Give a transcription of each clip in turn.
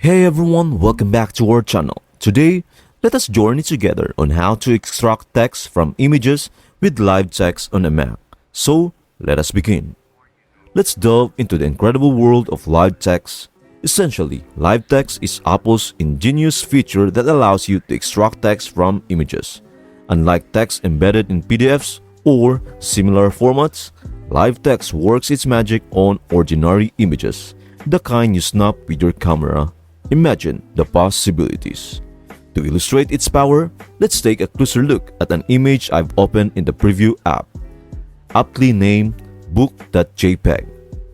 Hey everyone, welcome back to our channel. Today, let us journey together on how to extract text from images with live text on a Mac. So, let us begin. Let's delve into the incredible world of live text. Essentially, live text is Apple's ingenious feature that allows you to extract text from images. Unlike text embedded in PDFs or similar formats, live text works its magic on ordinary images, the kind you snap with your camera. Imagine the possibilities. To illustrate its power, let's take a closer look at an image I've opened in the preview app, aptly named book.jpg.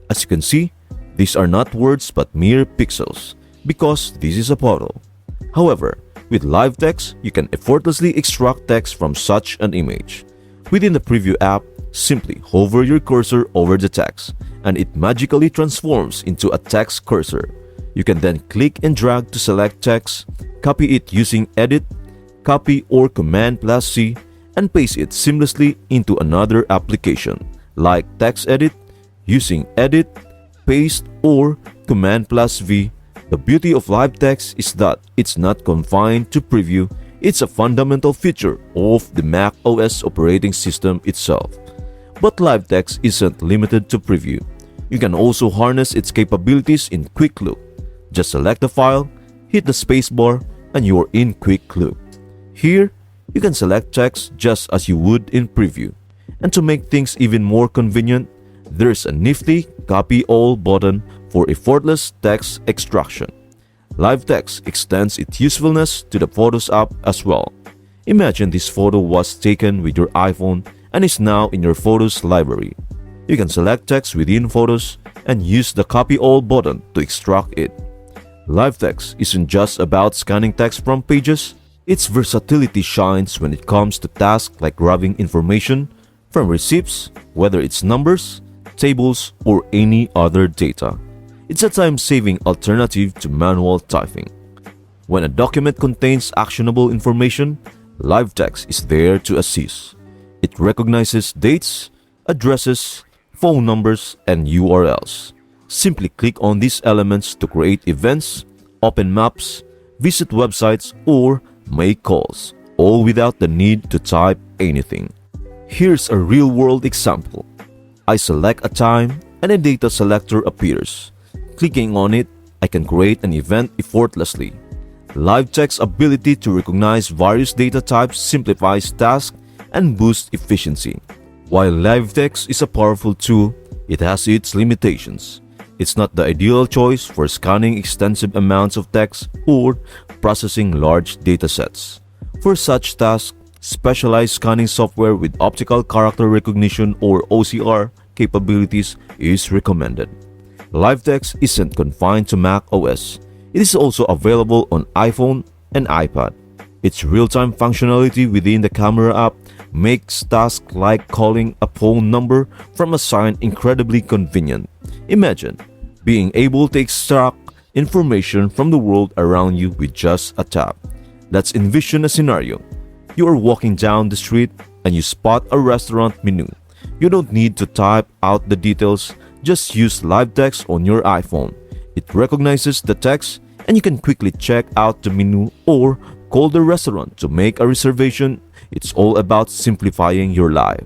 As you can see, these are not words but mere pixels, because this is a photo. However, with live text, you can effortlessly extract text from such an image. Within the preview app, simply hover your cursor over the text, and it magically transforms into a text cursor. You can then click and drag to select text, copy it using Edit, Copy or Command+C, and paste it seamlessly into another application, like TextEdit, using Edit, Paste, or Command+V. The beauty of live text is that it's not confined to preview, it's a fundamental feature of the macOS operating system itself. But live text isn't limited to preview. You can also harness its capabilities in Quick Look. Just select the file, hit the spacebar, and you're in Quick Look. Here, you can select text just as you would in preview. And to make things even more convenient, there's a nifty Copy All button for effortless text extraction. Live text extends its usefulness to the Photos app as well. Imagine this photo was taken with your iPhone and is now in your Photos library. You can select text within Photos and use the Copy All button to extract it. Live text isn't just about scanning text from pages. Its versatility shines when it comes to tasks like grabbing information from receipts, whether it's numbers, tables, or any other data. It's a time-saving alternative to manual typing. When a document contains actionable information, live text is there to assist. It recognizes dates, addresses, phone numbers, and URLs. Simply click on these elements to create events, open maps, visit websites, or make calls, all without the need to type anything. Here's a real-world example. I select a time and a data selector appears. Clicking on it, I can create an event effortlessly. Live text's ability to recognize various data types simplifies tasks and boosts efficiency. While live text is a powerful tool, it has its limitations. It's not the ideal choice for scanning extensive amounts of text or processing large datasets. For such tasks, specialized scanning software with optical character recognition or OCR capabilities is recommended. Live text isn't confined to macOS. It is also available on iPhone and iPad. Its real-time functionality within the camera app makes tasks like calling a phone number from a sign incredibly convenient. Imagine being able to extract information from the world around you with just a tap. Let's envision a scenario. You are walking down the street and you spot a restaurant menu. You don't need to type out the details, just use live text on your iPhone. It recognizes the text and you can quickly check out the menu or call the restaurant to make a reservation. It's all about simplifying your life.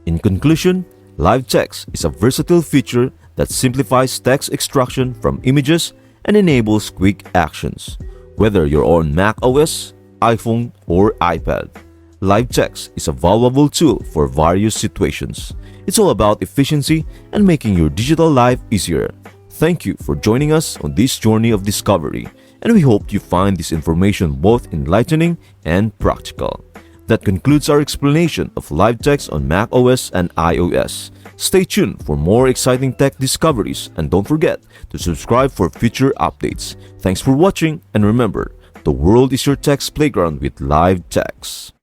In conclusion, live text is a versatile feature that simplifies text extraction from images and enables quick actions. Whether you're on macOS, iPhone, or iPad, live text is a valuable tool for various situations. It's all about efficiency and making your digital life easier. Thank you for joining us on this journey of discovery, and we hope you find this information both enlightening and practical. That concludes our explanation of live text on macOS and iOS. Stay tuned for more exciting tech discoveries and don't forget to subscribe for future updates. Thanks for watching, and remember, the world is your text playground with live text.